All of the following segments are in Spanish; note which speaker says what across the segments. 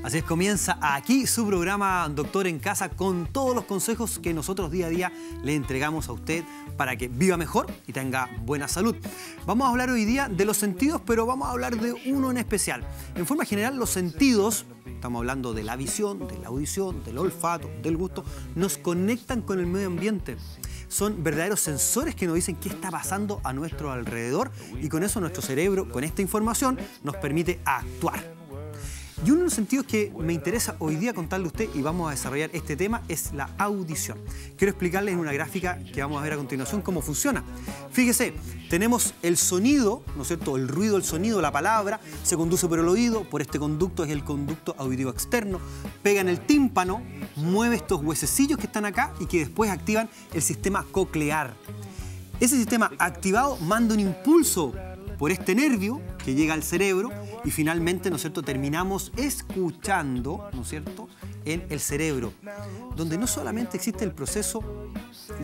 Speaker 1: Así es, comienza aquí su programa Doctor en Casa con todos los consejos que nosotros día a día le entregamos a usted para que viva mejor y tenga buena salud. Vamos a hablar hoy día de los sentidos, pero vamos a hablar de uno en especial. En forma general, los sentidos, estamos hablando de la visión, de la audición, del olfato, del gusto, nos conectan con el medio ambiente. Son verdaderos sensores que nos dicen qué está pasando a nuestro alrededor y con eso nuestro cerebro, con esta información, nos permite actuar. Y uno de los sentidos que me interesa hoy día contarle a usted y vamos a desarrollar este tema es la audición. Quiero explicarles en una gráfica que vamos a ver a continuación cómo funciona. Fíjese, tenemos el sonido, ¿no es cierto? El ruido, el sonido, la palabra, se conduce por el oído, por este conducto es el conducto auditivo externo, pega en el tímpano, mueve estos huesecillos que están acá y que después activan el sistema coclear. Ese sistema activado manda un impulso por este nervio que llega al cerebro y finalmente, ¿no es cierto?, terminamos escuchando, ¿no es cierto?, en el cerebro, donde no solamente existe el proceso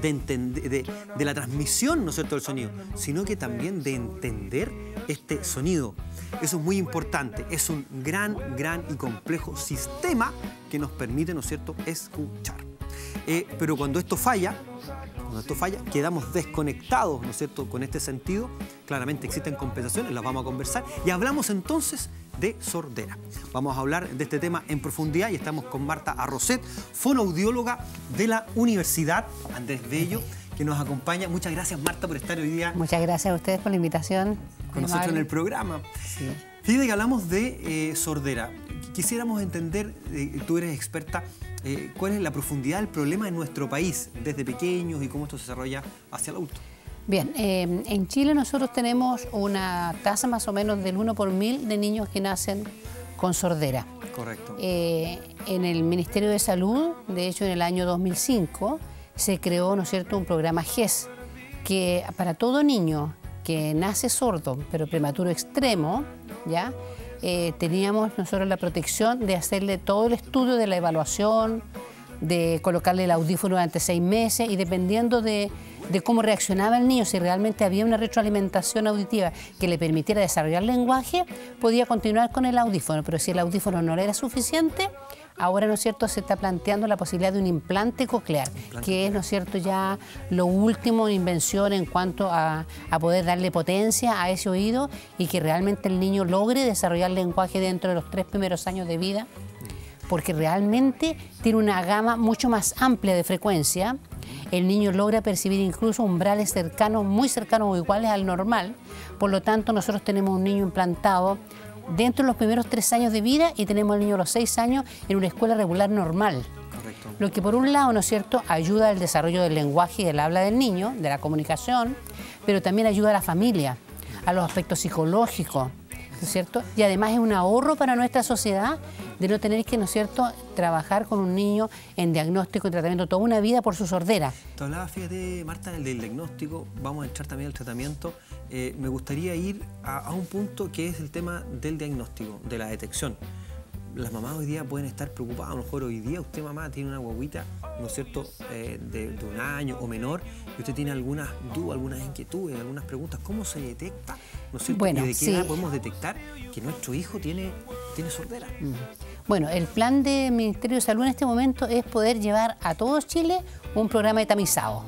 Speaker 1: de la transmisión, ¿no es cierto?, del sonido, sino que también de entender este sonido. Eso es muy importante, es un gran y complejo sistema que nos permite, ¿no es cierto?, escuchar. Pero cuando esto falla, quedamos desconectados, ¿no es cierto?, con este sentido. Claramente existen compensaciones, las vamos a conversar y hablamos entonces de sordera. Vamos a hablar de este tema en profundidad y estamos con Marta Arrocet, fonoaudióloga de la Universidad Andrés Bello, que nos acompaña. Muchas gracias, Marta, por estar hoy día.
Speaker 2: Muchas gracias a ustedes por la invitación.
Speaker 1: Con nosotros en el programa. Sí. Fíjate que hablamos de sordera. Quisiéramos entender, tú eres experta, cuál es la profundidad del problema en nuestro país desde pequeños y cómo esto se desarrolla hacia el adulto.
Speaker 2: Bien, en Chile nosotros tenemos una tasa más o menos del 1 por 1000 de niños que nacen con sordera.
Speaker 1: Correcto.
Speaker 2: En el Ministerio de Salud, de hecho en el año 2005, se creó, ¿no es cierto?, un programa GES, que para todo niño que nace sordo, pero prematuro extremo, ¿ya?, teníamos nosotros la protección de hacerle todo el estudio de la evaluación, de colocarle el audífono durante 6 meses y dependiendo de cómo reaccionaba el niño, si realmente había una retroalimentación auditiva que le permitiera desarrollar el lenguaje, podía continuar con el audífono, pero si el audífono no le era suficiente, ahora, ¿no es cierto?, se está planteando la posibilidad de un implante coclear, que es, ¿no es cierto?, ya lo último en invención en cuanto a poder darle potencia a ese oído y que realmente el niño logre desarrollar el lenguaje dentro de los 3 primeros años de vida, porque realmente tiene una gama mucho más amplia de frecuencia. El niño logra percibir incluso umbrales cercanos, muy cercanos o iguales al normal. Por lo tanto, nosotros tenemos un niño implantado dentro de los primeros 3 años de vida y tenemos al niño a los 6 años en una escuela regular normal. Correcto. Lo que por un lado, ¿no es cierto?, ayuda al desarrollo del lenguaje y del habla del niño, de la comunicación, pero también ayuda a la familia, a los aspectos psicológicos, ¿no es cierto? Y además es un ahorro para nuestra sociedad de no tener que, ¿no es cierto?, trabajar con un niño en diagnóstico y tratamiento toda una vida por su sordera.
Speaker 1: Te hablaba, fíjate, Marta, del diagnóstico, vamos a entrar también al tratamiento. Me gustaría ir a un punto que es el tema del diagnóstico, de la detección. Las mamás hoy día pueden estar preocupadas, a lo mejor hoy día usted, mamá, tiene una guaguita, ¿no es cierto?, de 1 año o menor, y usted tiene algunas dudas, algunas inquietudes, algunas preguntas. ¿Cómo se detecta? ¿No es cierto?
Speaker 2: Bueno,
Speaker 1: ¿Y de qué edad podemos detectar que nuestro hijo tiene sordera?
Speaker 2: Bueno, el plan del Ministerio de Salud en este momento es poder llevar a todo Chile un programa de tamizado.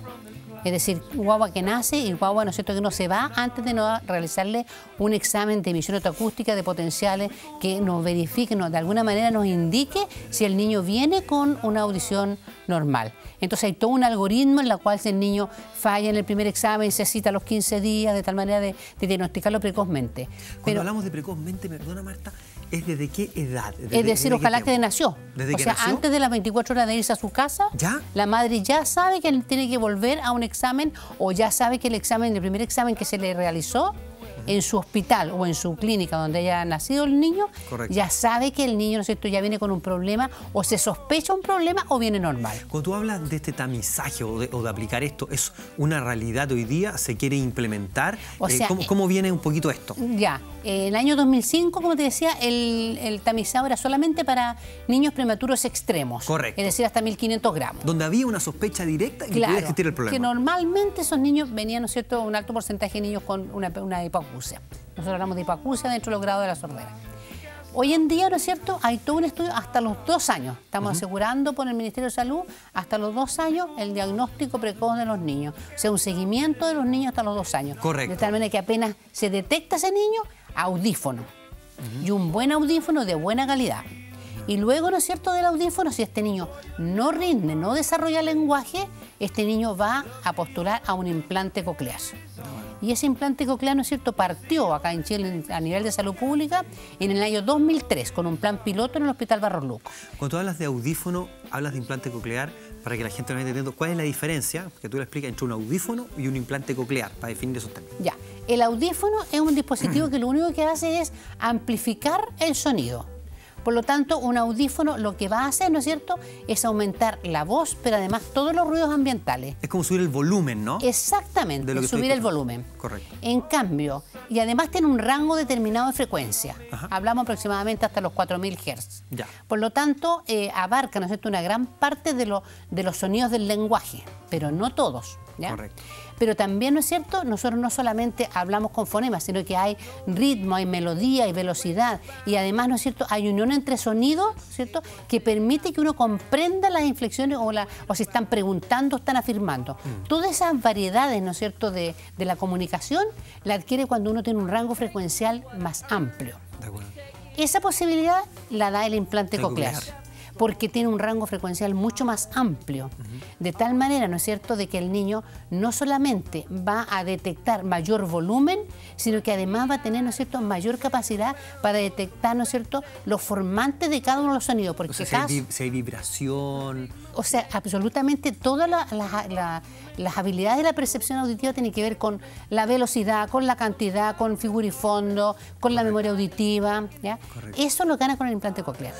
Speaker 2: Es decir, guagua que nace y guagua, ¿no es cierto?, que no se va antes de no realizarle un examen de emisión autoacústica de potenciales que nos verifique, de alguna manera nos indique si el niño viene con una audición normal. Entonces hay todo un algoritmo en el cual si el niño falla en el primer examen, se cita a los 15 días, de tal manera de diagnosticarlo precozmente.
Speaker 1: Cuando hablamos de precozmente, perdona, Marta, ¿es desde qué edad?
Speaker 2: Es decir, ojalá que nació. O sea, antes de las 24 horas de irse a su casa, ¿ya? La madre ya sabe que tiene que volver a un examen o ya sabe que el primer examen que se le realizó en su hospital o en su clínica donde haya nacido el niño, correcto, ya sabe que el niño, ¿no es cierto?, ya viene con un problema o se sospecha un problema o viene normal.
Speaker 1: Cuando tú hablas de este tamizaje o de aplicar esto, ¿es una realidad hoy día? ¿Se quiere implementar? O sea, ¿cómo viene un poquito esto?
Speaker 2: Ya, en el año 2005, como te decía, el tamizado era solamente para niños prematuros extremos. Correcto. Es decir, hasta 1500 gramos.
Speaker 1: Donde había una sospecha directa y que podía existir el problema.
Speaker 2: Que normalmente esos niños venían, ¿no es cierto?, un alto porcentaje de niños con una hipoacusia. Nosotros hablamos de hipoacusia dentro de los grados de la sordera. Hoy en día, ¿no es cierto?, hay todo un estudio hasta los 2 años. Estamos asegurando por el Ministerio de Salud hasta los 2 años el diagnóstico precoz de los niños. O sea, un seguimiento de los niños hasta los 2 años.
Speaker 1: Correcto.
Speaker 2: De tal manera que apenas se detecta ese niño, audífono. Y un buen audífono de buena calidad. Y luego, ¿no es cierto?, del audífono, si este niño no rinde, no desarrolla lenguaje, este niño va a postular a un implante coclear. Y ese implante coclear, ¿no es cierto?, partió acá en Chile a nivel de salud pública en el año 2003 con un plan piloto en el Hospital Barros Luco.
Speaker 1: Cuando hablas de audífono, hablas de implante coclear, para que la gente lo vaya entendiendo. ¿Cuál es la diferencia, que tú le explicas, entre un audífono y un implante coclear, para definir esos términos?
Speaker 2: Ya, el audífono es un dispositivo que lo único que hace es amplificar el sonido. Por lo tanto, un audífono lo que va a hacer, ¿no es cierto?, es aumentar la voz, pero además todos los ruidos ambientales.
Speaker 1: Es como subir el volumen, ¿no?
Speaker 2: Exactamente, subir el volumen.
Speaker 1: Correcto.
Speaker 2: En cambio, y además tiene un rango determinado de frecuencia.
Speaker 1: Ajá.
Speaker 2: Hablamos aproximadamente hasta los 4000 Hz.
Speaker 1: Ya.
Speaker 2: Por lo tanto, abarca, ¿no es cierto?, una gran parte de los sonidos del lenguaje, pero no todos. ¿Ya?
Speaker 1: Correcto.
Speaker 2: Pero también, ¿no es cierto?, nosotros no solamente hablamos con fonemas, sino que hay ritmo, hay melodía, hay velocidad. Y además, ¿no es cierto?, hay unión entre sonidos, ¿cierto?, que permite que uno comprenda las inflexiones o si están preguntando o están afirmando. Todas esas variedades, ¿no es cierto?, de la comunicación la adquiere cuando uno tiene un rango frecuencial más amplio.
Speaker 1: De acuerdo.
Speaker 2: Esa posibilidad la da el implante coclear,
Speaker 1: coclear,
Speaker 2: porque tiene un rango frecuencial mucho más amplio, de tal manera, ¿no es cierto?, de que el niño no solamente va a detectar mayor volumen, sino que además va a tener, ¿no es cierto?, mayor capacidad para detectar, ¿no es cierto?, los formantes de cada uno de los sonidos. Porque
Speaker 1: O sea, si hay vibración.
Speaker 2: O sea, absolutamente todas las habilidades de la percepción auditiva tienen que ver con la velocidad, con la cantidad, con figura y fondo, con la memoria auditiva, ¿ya?
Speaker 1: Correcto.
Speaker 2: Eso lo gana con el implante coclear.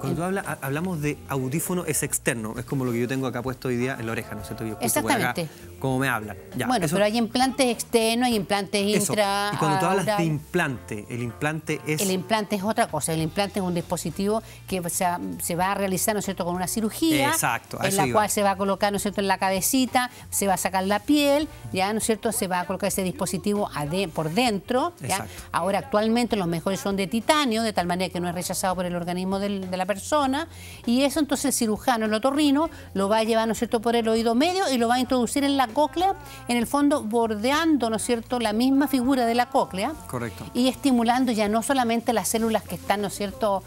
Speaker 1: Cuando hablamos de audífono, es externo, es como lo que yo tengo acá puesto hoy día en la oreja, ¿no es cierto? Yo escucho por acá
Speaker 2: Exactamente.
Speaker 1: cómo me hablan. Ya,
Speaker 2: Bueno,
Speaker 1: eso,
Speaker 2: pero hay implantes externos, hay implantes
Speaker 1: eso.
Speaker 2: intra.
Speaker 1: Y cuando tú hablas de
Speaker 2: aural.
Speaker 1: implante, el implante es...
Speaker 2: El implante es otra cosa. El implante es un dispositivo que se va a realizar, ¿no es cierto?, con una cirugía.
Speaker 1: Exacto, a
Speaker 2: en
Speaker 1: eso
Speaker 2: la
Speaker 1: iba.
Speaker 2: cual se va a colocar, ¿no es cierto?, en la cabecita, se va a sacar la piel, ya, ¿no es cierto?, se va a colocar ese dispositivo por dentro. ¿Ya?
Speaker 1: Exacto.
Speaker 2: Ahora, actualmente los mejores son de titanio, de tal manera que no es rechazado por el organismo de la persona. Y eso entonces el cirujano, el otorrino, lo va a llevar, ¿no es cierto?, por el oído medio y lo va a introducir en la cóclea, en el fondo bordeando, ¿no es cierto?, la misma figura de la cóclea.
Speaker 1: Correcto.
Speaker 2: Y estimulando ya no solamente las células que están, ¿no es cierto?,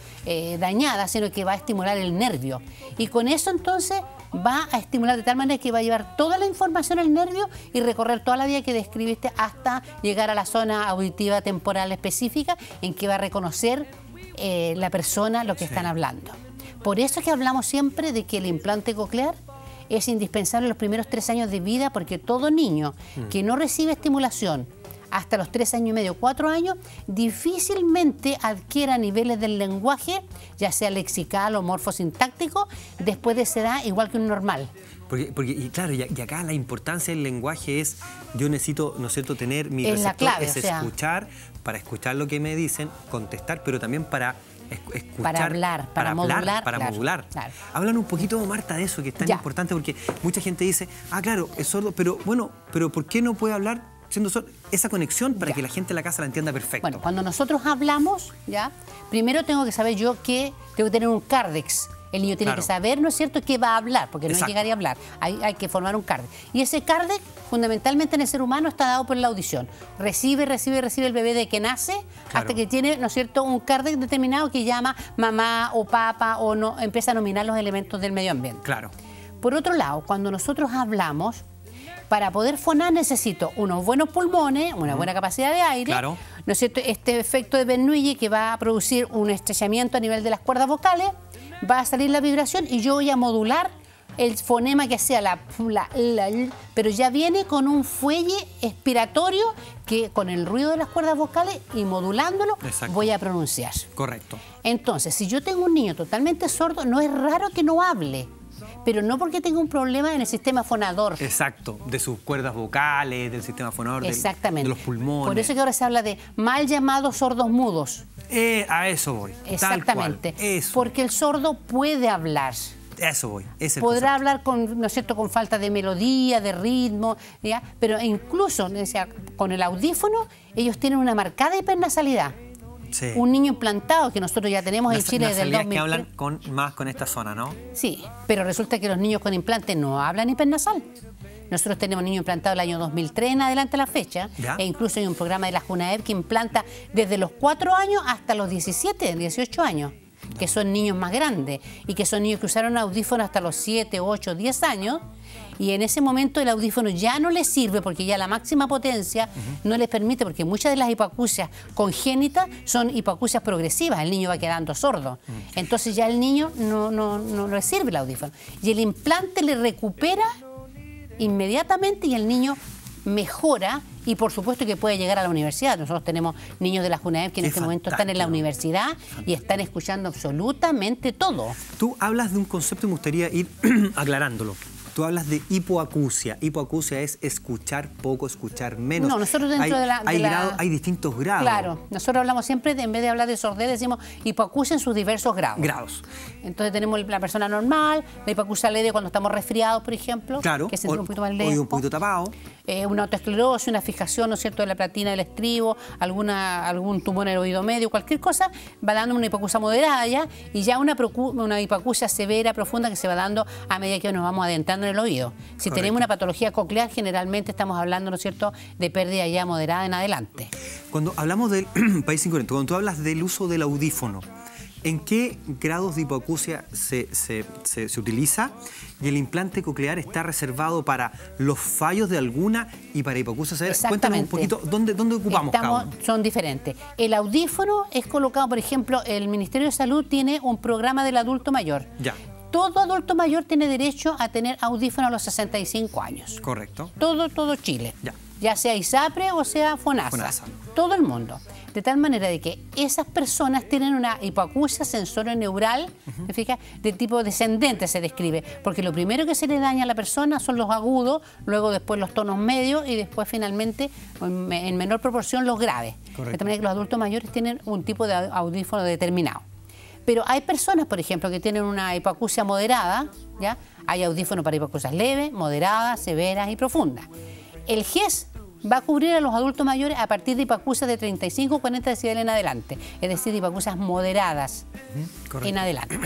Speaker 2: dañadas, sino que va a estimular el nervio. Y con eso entonces va a estimular de tal manera que va a llevar toda la información al nervio y recorrer toda la vía que describiste hasta llegar a la zona auditiva temporal específica en que va a reconocer la persona lo que están hablando. Por eso es que hablamos siempre de que el implante coclear es indispensable en los primeros 3 años de vida, porque todo niño que no recibe estimulación hasta los 3 años y medio, 4 años, difícilmente adquiera niveles del lenguaje, ya sea lexical o morfosintáctico, después de esa edad, igual que un normal.
Speaker 1: Y claro, y acá la importancia del lenguaje es, yo necesito, ¿no es cierto?, tener mi
Speaker 2: Es la
Speaker 1: receptor,
Speaker 2: clave,
Speaker 1: es
Speaker 2: o sea,
Speaker 1: escuchar, para escuchar lo que me dicen, contestar, pero también para escuchar,
Speaker 2: para hablar, para modular.
Speaker 1: Para
Speaker 2: claro,
Speaker 1: modular.
Speaker 2: claro.
Speaker 1: Hablan un poquito, Marta, de eso, que es tan
Speaker 2: Ya.
Speaker 1: importante, porque mucha gente dice, ah, claro, es sordo, pero bueno, pero ¿por qué no puede hablar siendo sordo? Esa conexión para que la gente en la casa la entienda perfecto.
Speaker 2: Bueno, cuando nosotros hablamos, ¿ya?, primero tengo que saber yo que tengo que tener un cárdex. El niño tiene
Speaker 1: Claro.
Speaker 2: que saber, ¿no es cierto?, qué va a hablar, porque no
Speaker 1: Exacto.
Speaker 2: llegaría a hablar. Hay que formar un cárdex. Y ese cárdex, fundamentalmente en el ser humano, está dado por la audición. Recibe el bebé de que nace,
Speaker 1: Claro.
Speaker 2: hasta que tiene, ¿no es cierto?, un cárdex determinado que llama mamá o papá, o no, empieza a nominar los elementos del medio ambiente.
Speaker 1: Claro.
Speaker 2: Por otro lado, cuando nosotros hablamos, para poder fonar necesito unos buenos pulmones, una buena capacidad de aire,
Speaker 1: Claro.
Speaker 2: ¿no es cierto?, este efecto de Bernoulli que va a producir un estrechamiento a nivel de las cuerdas vocales, va a salir la vibración y yo voy a modular el fonema que sea la, pero ya viene con un fuelle expiratorio que con el ruido de las cuerdas vocales y modulándolo
Speaker 1: Exacto.
Speaker 2: voy a pronunciar.
Speaker 1: Correcto.
Speaker 2: Entonces, si yo tengo un niño totalmente sordo, no es raro que no hable, pero no porque tenga un problema en el sistema fonador.
Speaker 1: Exacto, de sus cuerdas vocales, del sistema fonador,
Speaker 2: Exactamente.
Speaker 1: de los pulmones.
Speaker 2: Por eso que ahora se habla de mal llamados sordos mudos.
Speaker 1: A eso voy.
Speaker 2: Exactamente.
Speaker 1: Tal cual. Eso.
Speaker 2: Porque el sordo puede hablar.
Speaker 1: A eso voy. Es el
Speaker 2: Podrá
Speaker 1: concepto.
Speaker 2: hablar con, ¿no es cierto?, con falta de melodía, de ritmo, ¿ya? Pero incluso, o sea, con el audífono, ellos tienen una marcada hipernasalidad.
Speaker 1: Sí.
Speaker 2: Un niño implantado que nosotros ya tenemos en Chile desde el 2003.
Speaker 1: que hablan más con esta zona, ¿no?
Speaker 2: Sí, pero resulta que los niños con implante no hablan hipernasal. Nosotros tenemos niños implantados del año 2003 en adelante a la fecha,
Speaker 1: ¿Ya?
Speaker 2: e incluso hay un programa de la JUNAEP que implanta desde los 4 años hasta los 17, 18 años, que son niños más grandes y que son niños que usaron audífonos hasta los 7, 8, 10 años. Y en ese momento el audífono ya no les sirve porque ya la máxima potencia no les permite, porque muchas de las hipoacusias congénitas son hipoacusias progresivas, el niño va quedando sordo. Entonces ya el niño no le sirve el audífono. Y el implante le recupera inmediatamente y el niño mejora y por supuesto que puede llegar a la universidad. Nosotros tenemos niños de la JUNAEP que en este momento están en la universidad y están escuchando absolutamente todo.
Speaker 1: Tú hablas de un concepto y me gustaría ir aclarándolo. Tú hablas de hipoacusia. Hipoacusia es escuchar poco, escuchar menos.
Speaker 2: No, nosotros dentro
Speaker 1: hay distintos grados.
Speaker 2: Claro, nosotros hablamos siempre, en vez de hablar de sordera, decimos hipoacusia en sus diversos grados. Entonces tenemos la persona normal, la hipoacusia leve cuando estamos resfriados, por ejemplo.
Speaker 1: Claro,
Speaker 2: que se un poquito más lejos.
Speaker 1: O un poquito tapado.
Speaker 2: Una autoesclerosis, una fijación, ¿no es cierto?, de la platina del estribo, algún tumor en el oído medio, cualquier cosa, va dando una hipoacusia moderada ya, y ya una hipoacusia severa, profunda, que se va dando a medida que nos vamos adentrando en el oído. Si tenemos una patología coclear, generalmente estamos hablando, ¿no es cierto?, de pérdida ya moderada en adelante.
Speaker 1: Cuando hablamos del país incorrecto, cuando tú hablas del uso del audífono, ¿en qué grados de hipoacusia se utiliza? Y el implante coclear está reservado para los fallos de alguna y para hipoacusia severa. Cuéntanos un poquito, ¿dónde ocupamos cada uno?
Speaker 2: Son diferentes. El audífono es colocado, por ejemplo, el Ministerio de Salud tiene un programa del adulto mayor.
Speaker 1: Ya.
Speaker 2: Todo adulto mayor tiene derecho a tener audífono a los 65 años.
Speaker 1: Correcto.
Speaker 2: Todo Chile. Ya sea ISAPRE o sea FONASA. Todo el mundo. De tal manera de que esas personas tienen una hipoacusia sensorio-neural, ¿me fijas?, de tipo descendente se describe, porque lo primero que se le daña a la persona son los agudos, luego después los tonos medios y después finalmente, en menor proporción, los graves. Correcto. De tal manera que los adultos mayores tienen un tipo de audífono determinado. Pero hay personas, por ejemplo, que tienen una hipoacusia moderada, ¿ya? Hay audífonos para hipoacusias leves, moderadas, severas y profundas. El GES va a cubrir a los adultos mayores a partir de hipoacusias de 35 o 40 decibeles en adelante, es decir, hipoacusias moderadas en adelante.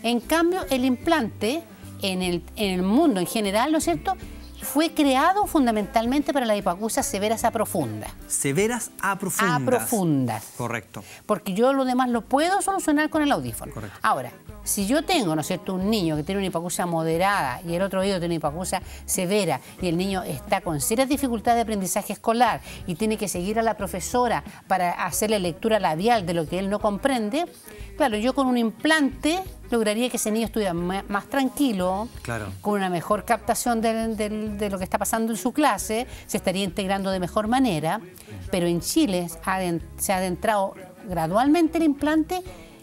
Speaker 2: En cambio, el implante en el mundo en general, ¿no es cierto?, fue creado fundamentalmente para las hipoacusias severas a profundas.
Speaker 1: Severas a profundas.
Speaker 2: A profundas.
Speaker 1: Correcto.
Speaker 2: Porque yo lo demás lo puedo solucionar con el audífono.
Speaker 1: Correcto.
Speaker 2: Ahora, si yo tengo, ¿no es cierto?, un niño que tiene una hipoacusia moderada y el otro oído tiene una hipoacusia severa y el niño está con serias dificultades de aprendizaje escolar y tiene que seguir a la profesora para hacerle lectura labial de lo que él no comprende, claro, yo con un implante lograría que ese niño estuviera más tranquilo,
Speaker 1: claro,
Speaker 2: con una mejor captación de lo que está pasando en su clase, se estaría integrando de mejor manera, pero en Chile se ha adentrado gradualmente el implante.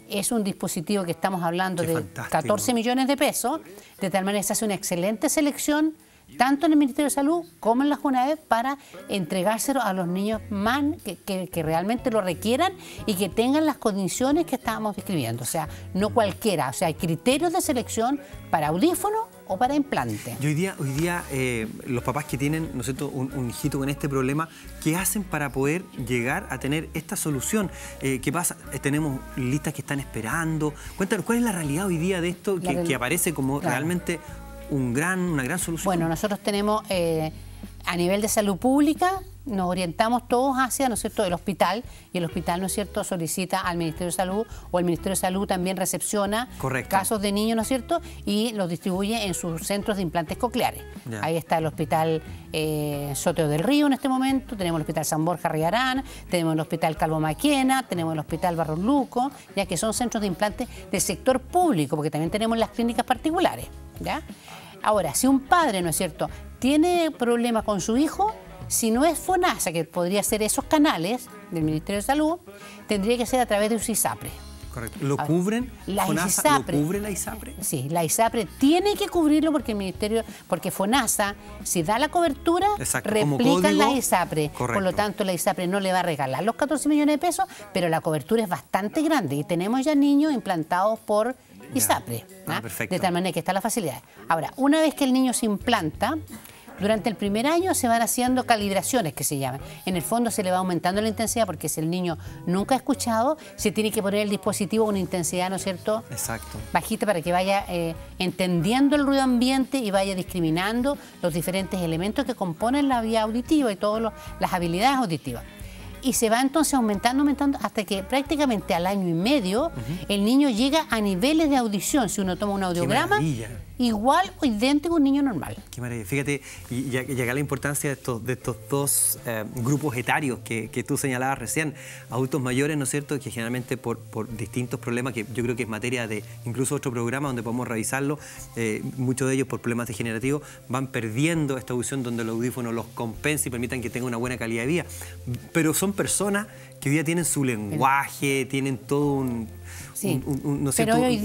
Speaker 2: Es un dispositivo que estamos hablando de 14 millones de pesos, de tal manera que se hace una excelente selección tanto en el Ministerio de Salud como en la JUNAEP para entregárselo a los niños más que realmente lo requieran y que tengan las condiciones que estábamos describiendo. O sea, no cualquiera. O sea, hay criterios de selección para audífono o para implante.
Speaker 1: Y hoy día los papás que tienen, ¿no es cierto?, un hijito con este problema, ¿qué hacen para poder llegar a tener esta solución? ¿Qué pasa? Tenemos listas que están esperando. Cuéntanos, ¿cuál es la realidad hoy día de esto que aparece como realmente una gran solución?
Speaker 2: Bueno, nosotros tenemos, a nivel de salud pública, nos orientamos todos hacia, ¿no es cierto?, el hospital, y el hospital, ¿no es cierto?, solicita al Ministerio de Salud, o el Ministerio de Salud también recepciona casos de niños, ¿no es cierto?, y los distribuye en sus centros de implantes cocleares. Ahí está el Hospital Soteo del Río en este momento, tenemos el Hospital San Borja Riarán, tenemos el Hospital Calvo Maquena, tenemos el Hospital Barros Luco, ya que son centros de implantes del sector público, porque también tenemos las clínicas particulares, ¿ya? Ahora, si un padre, ¿no es cierto?, tiene problemas con su hijo, si no es FONASA, que podría ser esos canales del Ministerio de Salud, tendría que ser a través de un ISAPRE.
Speaker 1: Correcto. ¿Lo cubren?
Speaker 2: FONASA,
Speaker 1: ¿Lo cubre la ISAPRE?
Speaker 2: Sí, la ISAPRE tiene que cubrirlo porque FONASA, si da la cobertura, replican la ISAPRE.
Speaker 1: Correcto.
Speaker 2: Por lo tanto, la ISAPRE no le va a regalar los 14 millones de pesos, pero la cobertura es bastante grande y tenemos ya niños implantados por ISAPRE.
Speaker 1: Perfecto.
Speaker 2: De tal manera que está la facilidad. Ahora, una vez que el niño se implanta, Durante el primer año se van haciendo calibraciones, que se llaman. En el fondo se le va aumentando la intensidad porque si el niño nunca ha escuchado, se tiene que poner el dispositivo con intensidad, ¿no es cierto?
Speaker 1: Exacto.
Speaker 2: Bajita para que vaya entendiendo el ruido ambiente y vaya discriminando los diferentes elementos que componen la vía auditiva y todas las habilidades auditivas. Y se va entonces aumentando hasta que prácticamente al año y medio el niño llega a niveles de audición. Si uno toma un audiograma, igual o idéntico a un niño normal.
Speaker 1: Qué maravilla. Fíjate, y acá la importancia de estos dos grupos etarios que tú señalabas recién. Adultos mayores, ¿no es cierto?, que generalmente por distintos problemas, que yo creo que es materia de incluso otro programa donde podemos revisarlo, muchos de ellos por problemas degenerativos van perdiendo esta audición donde el audífono los compensa y permitan que tengan una buena calidad de vida. Pero son personas que hoy día tienen su lenguaje, tienen todo un...
Speaker 2: Sí.
Speaker 1: ¿no es cierto?
Speaker 2: Pero hoy en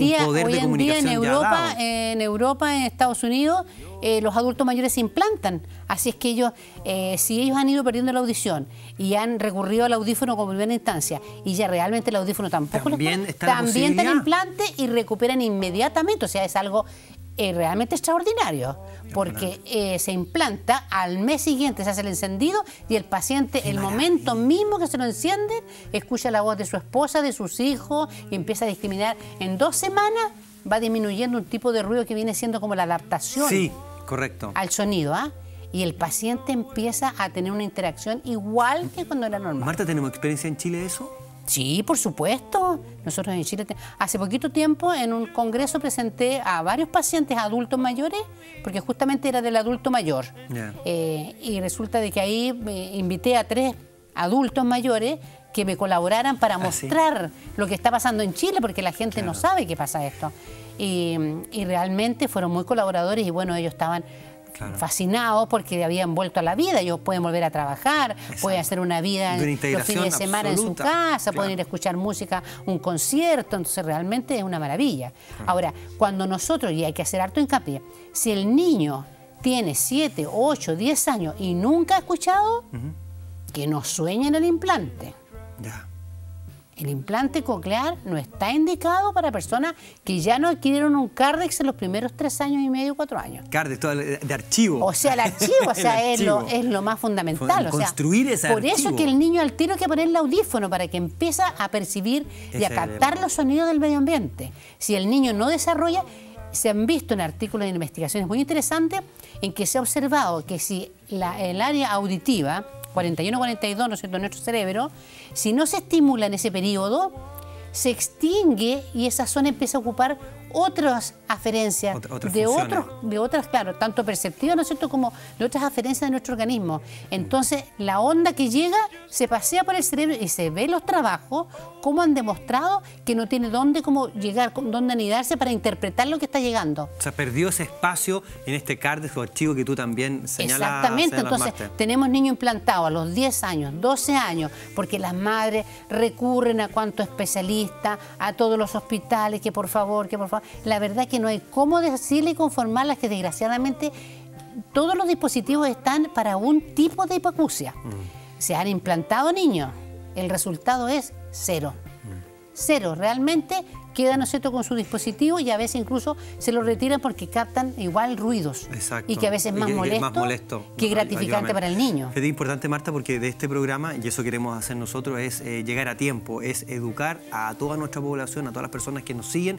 Speaker 2: día en Europa, en Estados Unidos, los adultos mayores se implantan. Así es que ellos, si ellos han ido perdiendo la audición y han recurrido al audífono como primera instancia y ya realmente el audífono tampoco
Speaker 1: también
Speaker 2: también dan implante y recuperan inmediatamente. O sea, es algo realmente extraordinario, porque se implanta, al mes siguiente se hace el encendido y el paciente, el momento mismo que se lo enciende, escucha la voz de su esposa, de sus hijos y empieza a discriminar. En 2 semanas va disminuyendo un tipo de ruido que viene siendo como la adaptación al sonido, y el paciente empieza a tener una interacción igual que cuando era normal.
Speaker 1: Marta, ¿tenemos experiencia en Chile de eso?
Speaker 2: Sí, por supuesto. Nosotros en Chile, hace poquito tiempo, en un congreso presenté a varios pacientes adultos mayores, porque justamente era del adulto mayor. Y resulta de que ahí invité a 3 adultos mayores que me colaboraran para mostrar lo que está pasando en Chile, porque la gente no sabe qué pasa esto. Y realmente fueron muy colaboradores y bueno, ellos estaban... fascinados porque habían vuelto a la vida. Ellos pueden volver a trabajar, pueden hacer una vida los fines de semana en su casa, pueden ir a escuchar música, un concierto, entonces realmente es una maravilla. Ahora, cuando nosotros, y hay que hacer harto hincapié, si el niño tiene 7, 8, 10 años y nunca ha escuchado, que no sueñe en el implante. El implante coclear no está indicado para personas que ya no adquirieron un Cardex en los primeros 3 años y medio, 4 años.
Speaker 1: Cardex, todo de archivo.
Speaker 2: O sea, el archivo, o sea, es lo más fundamental.
Speaker 1: Construir ese
Speaker 2: por
Speaker 1: archivo.
Speaker 2: Eso que el niño al tiro hay que ponerle audífono para que empiece a percibir y a captar los sonidos del medio ambiente. Si el niño no desarrolla, se han visto en artículos de investigaciones muy interesantes en que se ha observado que si el área auditiva 41-42, ¿no es cierto?, en nuestro cerebro, si no se estimula en ese periodo, se extingue y esa zona empieza a ocupar otras aferencias de otras, claro, tanto perceptivas, ¿no es cierto?, como de otras aferencias de nuestro organismo. Entonces, la onda que llega se pasea por el cerebro y se ve los trabajos cómo han demostrado que no tiene dónde llegar, dónde anidarse para interpretar lo que está llegando.
Speaker 1: O sea, perdió ese espacio en este Cardex o archivo que tú también señalas.
Speaker 2: Exactamente, entonces tenemos niños implantados a los 10 años, 12 años, porque las madres recurren a cuantos especialistas, a todos los hospitales, que por favor. La verdad es que no hay cómo decirle y conformarlas, que desgraciadamente todos los dispositivos están para un tipo de hipoacusia. Se han implantado niños, el resultado es 0. 0, realmente quedan, ¿no es cierto?, con su dispositivo y a veces incluso se lo retiran porque captan igual ruidos.
Speaker 1: Exacto.
Speaker 2: Y que a veces es más molesto que gratificante para el niño.
Speaker 1: Es importante, Marta, porque de este programa, y eso queremos hacer nosotros, es llegar a tiempo, es educar a toda nuestra población, a todas las personas que nos siguen,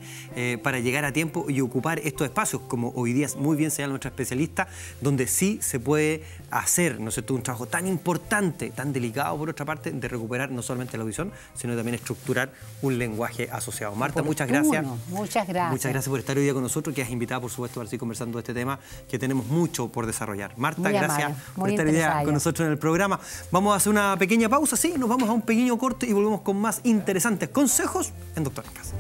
Speaker 1: para llegar a tiempo y ocupar estos espacios, como hoy día muy bien señala nuestra especialista, donde sí se puede hacer, ¿no es cierto?, un trabajo tan importante, tan delicado por otra parte, de recuperar no solamente la audición, sino también estructurar un lenguaje asociado. Marta, muchas gracias.
Speaker 2: Muchas gracias.
Speaker 1: Muchas gracias por estar hoy día con nosotros, que has invitado, por supuesto, para seguir conversando de este tema, que tenemos mucho por desarrollar. Marta,
Speaker 2: muy
Speaker 1: gracias
Speaker 2: amable,
Speaker 1: por estar hoy día con nosotros en el programa. Vamos a hacer una pequeña pausa, sí, nos vamos a un pequeño corte y volvemos con más interesantes consejos en Doctor en Casa.